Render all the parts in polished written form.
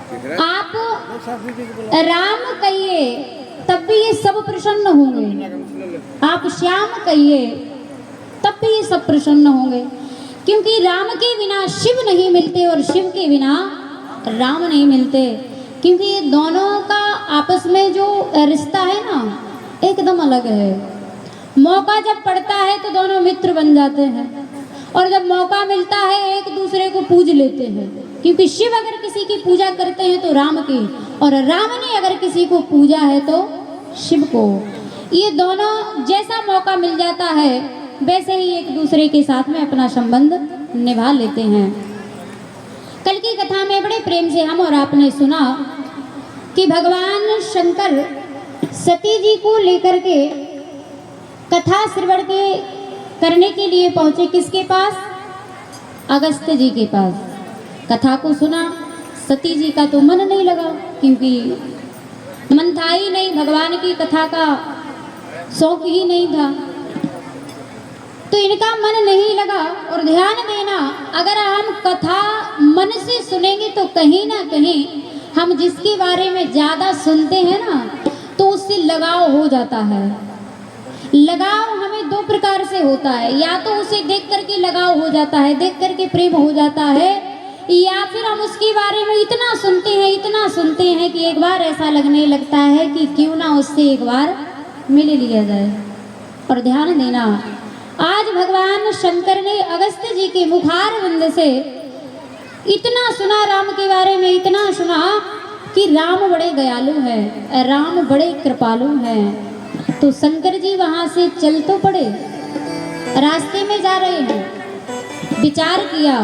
आप राम कहिए तब भी ये सब प्रसन्न होंगे, आप श्याम कहिए तब भी ये सब प्रसन्न होंगे, क्योंकि राम के बिना शिव नहीं मिलते और शिव के बिना राम नहीं मिलते, क्योंकि ये दोनों का आपस में जो रिश्ता है ना एकदम अलग है। मौका जब पड़ता है तो दोनों मित्र बन जाते हैं, और जब मौका मिलता है एक दूसरे को पूज लेते हैं, क्योंकि शिव अगर किसी की पूजा करते हैं तो राम की, और राम ने अगर किसी को पूजा है तो शिव को। ये दोनों जैसा मौका मिल जाता है वैसे ही एक दूसरे के साथ में अपना संबंध निभा लेते हैं। कल की कथा में बड़े प्रेम से हम और आपने सुना कि भगवान शंकर सती जी को लेकर के कथा श्रवण के करने के लिए पहुंचे किसके पास? अगस्त जी के पास। कथा को सुना, सती जी का तो मन नहीं लगा, क्योंकि मन था ही नहीं, भगवान की कथा का शौक ही नहीं था, तो इनका मन नहीं लगा। और ध्यान देना, अगर हम कथा मन से सुनेंगे तो कहीं ना कहीं हम जिसके बारे में ज़्यादा सुनते हैं ना तो उससे लगाव हो जाता है। लगाव हमें दो प्रकार से होता है, या तो उसे देख करके लगाव हो जाता है, देख करके प्रेम हो जाता है, या फिर हम उसके बारे में इतना सुनते हैं कि एक बार ऐसा लगने लगता है कि क्यों ना उससे एक बार मिल लिया जाए। और ध्यान देना, आज भगवान शंकर ने अगस्त्य जी के मुखार बिंद से इतना सुना राम के बारे में, इतना सुना कि राम बड़े दयालु हैं, राम बड़े कृपालु हैं। तो शंकर जी वहां से चल तो पड़े, रास्ते में जा रहे हैं, विचार किया,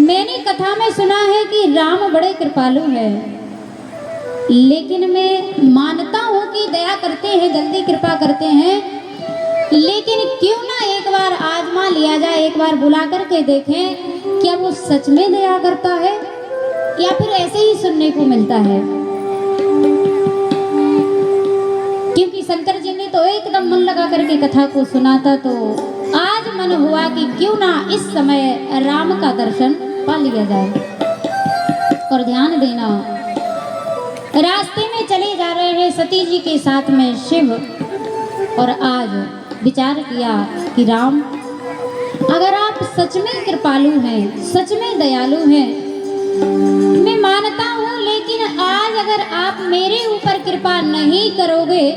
मैंने कथा में सुना है कि राम बड़े कृपालु हैं, लेकिन मैं मानता हूँ कि दया करते हैं, जल्दी कृपा करते हैं, लेकिन क्यों ना एक बार आजमा लिया जाए, एक बार बुला करके देखें क्या वो सच में दया करता है या फिर ऐसे ही सुनने को मिलता है। क्योंकि शंकर जी ने तो एकदम मन लगा करके कथा को सुना था, तो आज मन हुआ कि क्यों ना इस समय राम का दर्शन पा लिया जाए। और ध्यान देना, रास्ते में चले जा रहे हैं सती जी के साथ में शिव, और आज विचार किया कि राम अगर आप सच में कृपालु हैं, सच में दयालु हैं, मैं मानता हूँ, लेकिन आज अगर आप मेरे ऊपर कृपा नहीं करोगे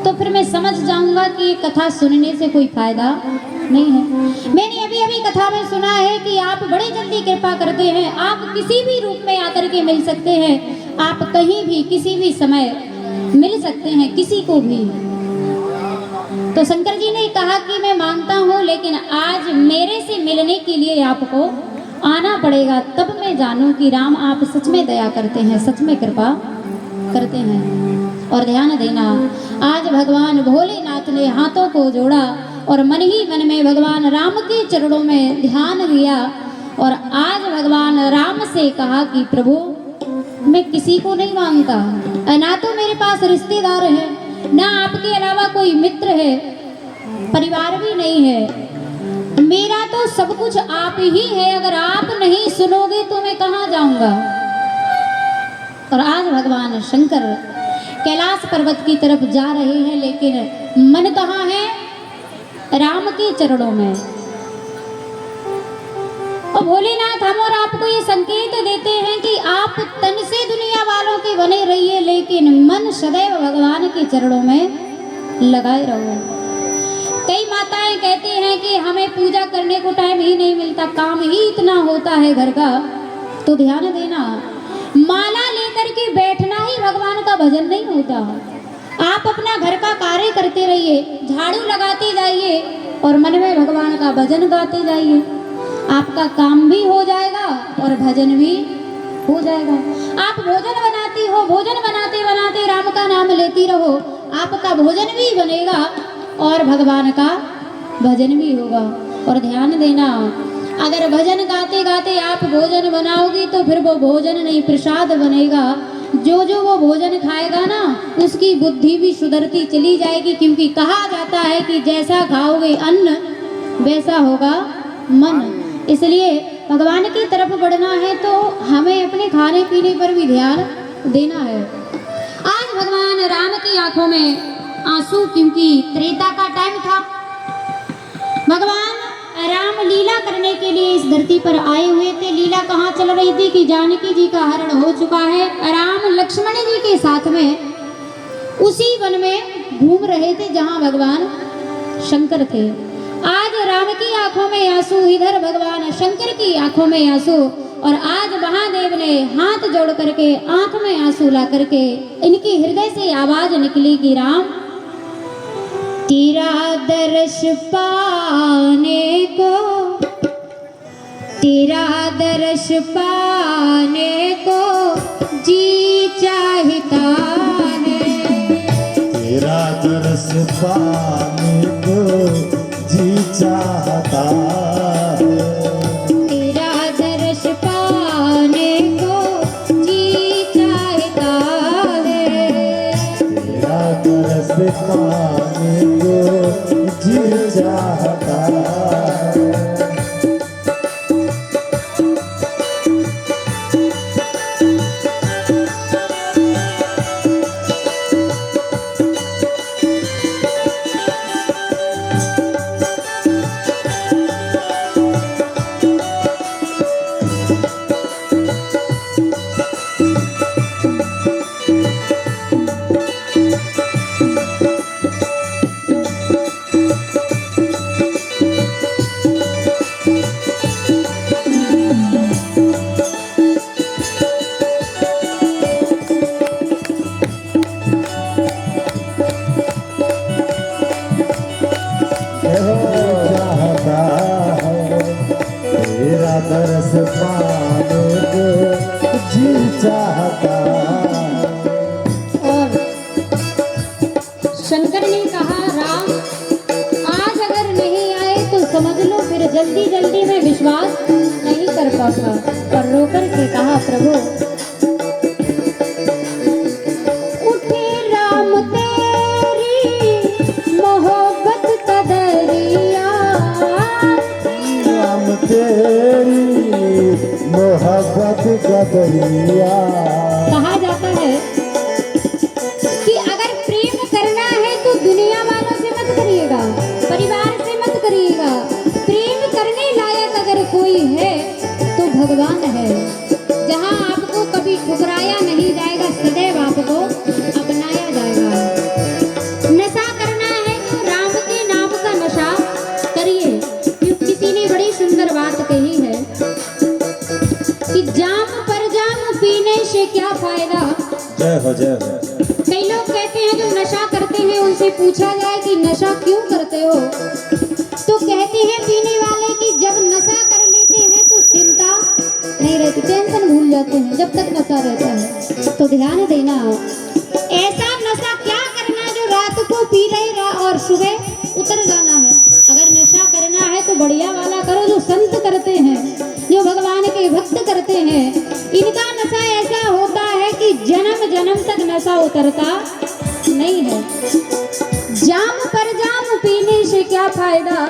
तो फिर मैं समझ जाऊंगा कि ये कथा सुनने से कोई फायदा नहीं है। मैंने अभी अभी कथा में सुना है कि आप बड़े जल्दी कृपा करते हैं, आप किसी भी रूप में आकर के मिल सकते हैं, आप कहीं भी किसी भी समय मिल सकते हैं किसी को भी। तो शंकर जी ने कहा कि मैं मानता हूँ, लेकिन आज मेरे से मिलने के लिए आपको आना पड़ेगा, तब मैं जानूं कि राम आप सच में दया करते हैं, सच में कृपा करते हैं। और ध्यान देना, आज भगवान भोलेनाथ ने हाथों को जोड़ा और मन ही मन में भगवान राम के चरणों में ध्यान दिया, और आज भगवान राम से कहा कि प्रभु मैं किसी को नहीं मांगता, ना तो मेरे पास रिश्तेदार है, ना आपके अलावा कोई मित्र है, परिवार भी नहीं है, मेरा तो सब कुछ आप ही है, अगर आप नहीं सुनोगे तो मैं कहाँ जाऊंगा। और आज भगवान शंकर कैलाश पर्वत की तरफ जा रहे हैं, लेकिन मन कहाँ है? राम के चरणों में। और भोलेनाथ हम और आपको ये संकेत देते हैं कि आप तन से दुनिया वालों के बने रहिए, लेकिन मन सदैव भगवान के चरणों में लगाए रहो। कई माताएं कहते हैं कि हमें पूजा करने को टाइम ही नहीं मिलता, काम ही इतना होता है घर का। तो ध्यान देना, माला लेकर के बैठना ही भगवान का भजन नहीं होता। आप अपना घर का कार्य करते रहिए, झाड़ू लगाते जाइए और मन में भगवान का भजन गाते जाइए, आपका काम भी हो जाएगा और भजन भी हो जाएगा। आप भोजन बनाती हो, भोजन बनाते बनाते राम का नाम लेती रहो, आपका भोजन भी बनेगा और भगवान का भजन भी होगा। और ध्यान देना, अगर भजन गाते गाते आप भोजन बनाओगी तो फिर वो भोजन नहीं प्रसाद बनेगा। जो जो वो भोजन खाएगा ना उसकी बुद्धि भी सुधरती चली जाएगी, क्योंकि कहा जाता है कि जैसा खाओगे अन्न वैसा होगा मन। इसलिए भगवान की तरफ बढ़ना है तो हमें अपने खाने पीने पर भी ध्यान देना है। आज भगवान राम की आंखों में आंसू, क्योंकि त्रेता का टाइम था। भगवान राम लीला करने के लिए इस धरती पर आए हुए थे। लीला कहाँ चल रही थी कि जानकी जी का हरण हो चुका है। राम लक्ष्मण जी के साथ में उसी वन में घूम रहे थे जहाँ भगवान शंकर थे। आज राम की आंखों में आंसू, इधर भगवान शंकर की आंखों में आंसू, और आज महादेव ने हाथ जोड़ करके आंख में आंसू ला करके इनके हृदय से आवाज निकली कि राम, तेरा दर्श पाने को, तेरा दर्श पाने को जी चाहता है, तेरा दर्श पाने को जी चाहता है, तेरा दर्श पाने को जी चाहता है, तेरा दर्श पाने को जी चाहता है। चाहता है, तेरा दर्श पाने को जी चाहता है। और शंकर ने कहा राम, आज अगर नहीं आए तो समझ लो फिर जल्दी जल्दी में विश्वास नहीं कर पाऊंगा। और रोकर के कहा प्रभु, उठे राम तेरी मोहब्बत का दरिया, राम तेरी मोहब्बत का दरिया। कहा जाता है कि अगर प्रेम करना है तो दुनिया वालों से मत करिएगा, परिवार से मत करिएगा। प्रेम करने लायक अगर कोई है तो भगवान है, जहाँ आपको कभी ठुकराया नहीं जाएगा, सदैव आपको अपनाया जाएगा। नशा करना है तो राम के नाम का नशा करिए। क्योंकि किसी ने बड़ी सुंदर बात कही है कि जाम पर जाम पीने से क्या फायदा। जय हो जय हो। कई लोग कहते हैं जो नशा करते हैं उनसे पूछा जाए कि नशा क्यों करते हो, तो कहते हैं पीने वाले कि जब नशा कर लेते हैं तो चिंता नहीं रहती, टेंशन भूल जाते हैं जब तक नशा रहता है। तो ध्यान देना, ऐसा नशा क्या करना जो रात को पी रहे और सुबह उतर जाना है। अगर नशा करना है तो बढ़िया वाला करो जो संत करते हैं, जो भगवान के भक्त करते हैं। इनका नशा ऐसा होता है कि जन्म जन्म तक नशा उतरता नहीं है। जाम पर जाम पीने से क्या फायदा,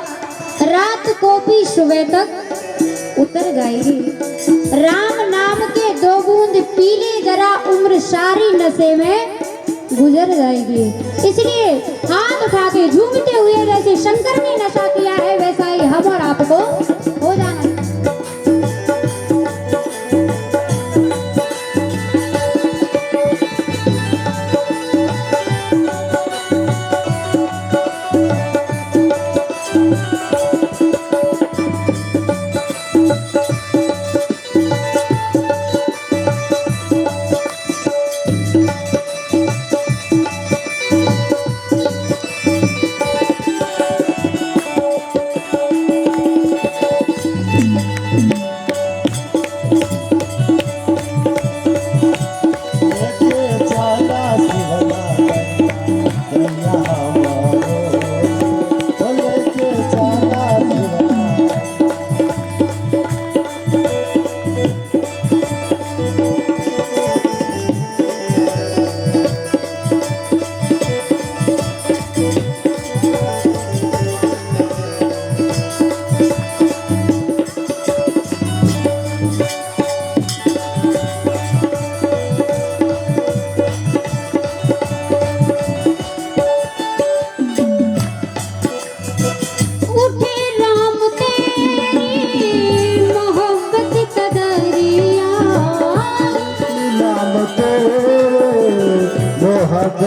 रात को भी सुबह तक उतर जाएगी। राम नाम के 2 बूंद पी ले जरा, उम्र सारी नशे में गुजर जाएगी। इसलिए हाथ उठा के झूमते हुए जैसे शंकर ने नशा किया है वैसा ही हम और आपको हो जाना है।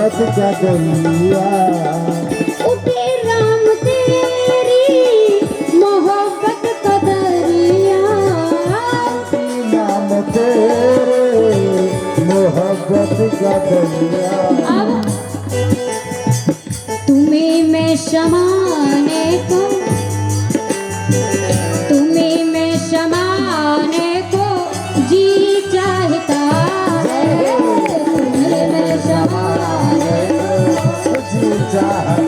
मोहब्बत का दरिया उठे राम तेरी मोहब्बत का दरिया नाम तेरे मोहब्बत का दरिया अब तुम्हें मैं शमाने को तुम्हें मैं शमाने को जी चाहता है तुम्हें मैं शमाने जी चाहता